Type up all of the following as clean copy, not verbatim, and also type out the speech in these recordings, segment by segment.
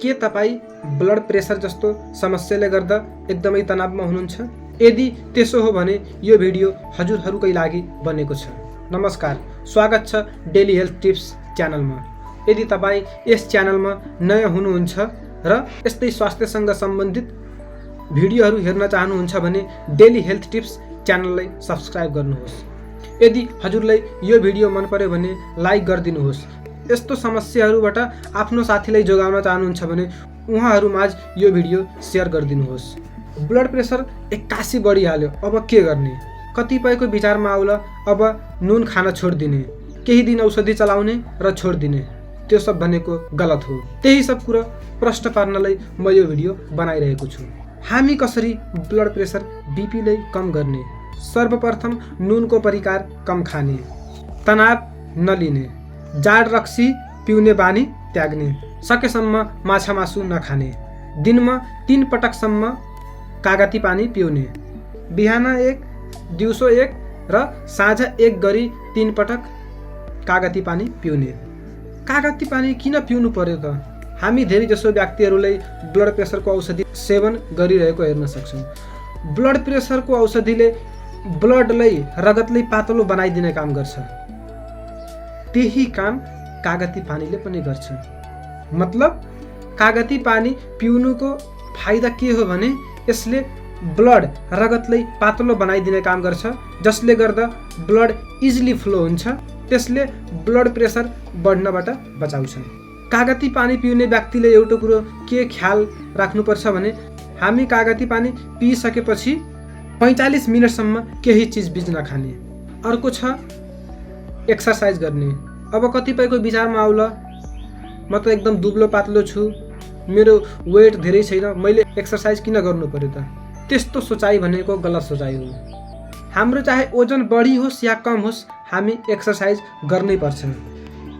के तपाईँ blood pressure जस्तो समस्याले गर्दा एकदमै तनावमा हुनुहुन्छ? यदि त्यसो हो भने यो भिडियो हजुरहरूकै लागि बनेको छ। नमस्कार, स्वागत छ डेली हेल्थ टिप्स च्यानलमा। यदि तपाईँ यस च्यानलमा नयाँ हुनुहुन्छ र यस्तै स्वास्थ्यसँग सम्बन्धित भिडियोहरू हेर्न चाहनुहुन्छ भने डेली हेल्थ टिप्स च्यानललाई सब्स्क्राइब गर्नुहोस्। यदि हजुरलाई यो भिडियो मन पर्यो भने लाइक गरिदिनुहोस्। यस्तो समस्याहरूबाट आफ्नो साथीलाई जोगाउन चाहनुहुन्छ भने उहाँहरूमाझ यो भिडियो सेयर गरिदिनुहोस्। ब्लड प्रेसर 81 बढिहाल्यो, अब के गर्ने? कतिपयको विचारमा आउला अब नुन खान छोडिदिने, केही दिन औषधि चलाउने र छोडिदिने। त्यो सब भनेको गलत हो। त्यही सब कुरा प्रश्न पार्नलाई म यो भिडियो बनाइरहेको छु। हामी कसरी ब्लड प्रेसर बीपीलाई कम गर्ने? सर्वप्रथम नुनको परिकार कम खाने, तनाव नलिने, जाड रक्सी पिउने बानी त्याग्ने, सकेसम्म माछा मासु नखाने, दिनमा 3 पटकसम्म कागती पानी पिउने, बिहान 1, दिउँसो 1 र साँझ 1 गरी 3 पटक कागती पानी पिउने। कागती पानी किन पिउनु पर्यो त? हामी धेरै जसो व्यक्तिहरूलाई ब्लड प्रेसरको औषधि सेवन गरिरहेको हेर्न सक्छौँ। ब्लड प्रेसरको औषधिले ब्लडलाई रगतलाई पातलो बनाइदिने काम गर्छ। त्यही काम कागती पानीले पनि गर्छ। मतलब कागती पानी पिउनुको फाइदा के हो भने यसले ब्लड रगतलाई पातलो बनाइदिने काम गर्छ, जसले गर्दा ब्लड इजिली फ्लो हुन्छ। त्यसले ब्लड प्रेसर बढ्नबाट बचाउँछ। कागती पानी पिउने व्यक्तिले एउटा कुरो के ख्याल राख्नुपर्छ भने हामी कागती पानी पिइसकेपछि 45 मिनटसम्म केही चिजबिज नखाने। अर्को छ एक्सर्साइज गर्ने। अब कतिपयको विचारमा आउला म त एकदम दुब्लो पातलो छु, मेरो वेट धेरै छैन, मैले एक्सर्साइज किन गर्नु पर्यो त? त्यस्तो सोचाइ भनेको गलत सोचाइ हो। हाम्रो चाहे ओजन बढी होस् या कम होस्, हामी एक्सर्साइज गर्नै पर्छ।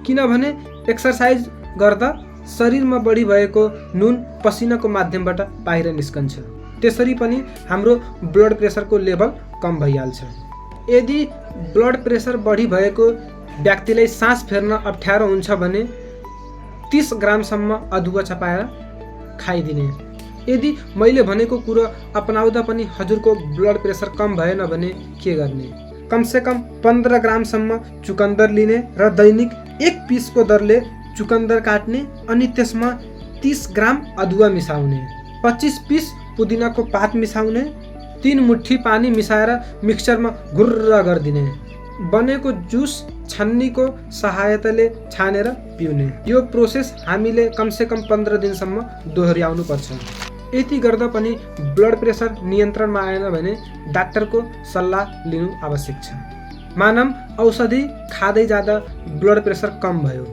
किनभने एक्सर्साइज गर्दा शरीरमा बढी भएको नुन पसिनाको माध्यमबाट बाहिर निस्कन्छ। त्यसरी पनि हाम्रो ब्लड प्रेसरको लेभल कम भइहाल्छ। यदि ब्लड प्रेसर बढी भएको व्यक्तिलाई सास फेर्न अप्ठ्यारो हुन्छ भने 30 ग्रामसम्म अदुवा चपाएर खाइदिने। यदि मैले भनेको कुरो अपनाउँदा पनि हजुरको ब्लड प्रेसर कम भएन भने के गर्ने? कमसेकम 15 ग्रामसम्म चुकन्दर लिने र दैनिक 1 पिसको दरले चुकन्दर काट्ने, अनि त्यसमा 30 ग्राम अदुवा मिसाउने, 25 पिस पुदिनाको पात मिसाउने, 3 मुट्ठी पानी मिसाएर मिक्सरमा घुर्र गरिदिने। बनेको जुस छन्नीको सहायताले छानेर पिउने। यो प्रोसेस हामीले कमसेकम 15 दिनसम्म दोहोर्याउनु पर्छ। यति गर्दा पनि ब्लड प्रेसर नियन्त्रणमा आएन भने डाक्टरको सल्लाह लिनु आवश्यक छ। मानम औषधि खाँदै जाँदा ब्लड प्रेसर कम भयो।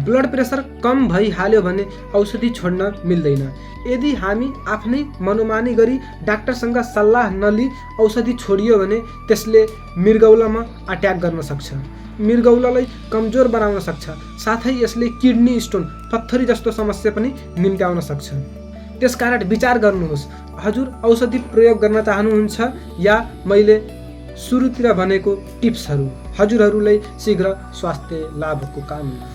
ब्लड प्रेसर कम भइहाल्यो भने औषधि छोड्न मिल्दैन। यदि हामी आफ्नै मनोमानी गरी डाक्टरसँग सल्लाह नलिई औषधि छोडियो भने त्यसले मृगौलामा अट्याक गर्न सक्छ, मृगौलालाई कमजोर बनाउन सक्छ, साथै यसले किडनी स्टोन, पत्थरी जस्तो समस्या पनि निम्त्याउन सक्छ। त्यसकारण विचार गर्नुहोस्, हजुर औषधि प्रयोग गर्न चाहनुहुन्छ या मैले सुरुतिर भनेको टिप्सहरू हजुरहरूलाई शीघ्र स्वास्थ्य लाभको कामना।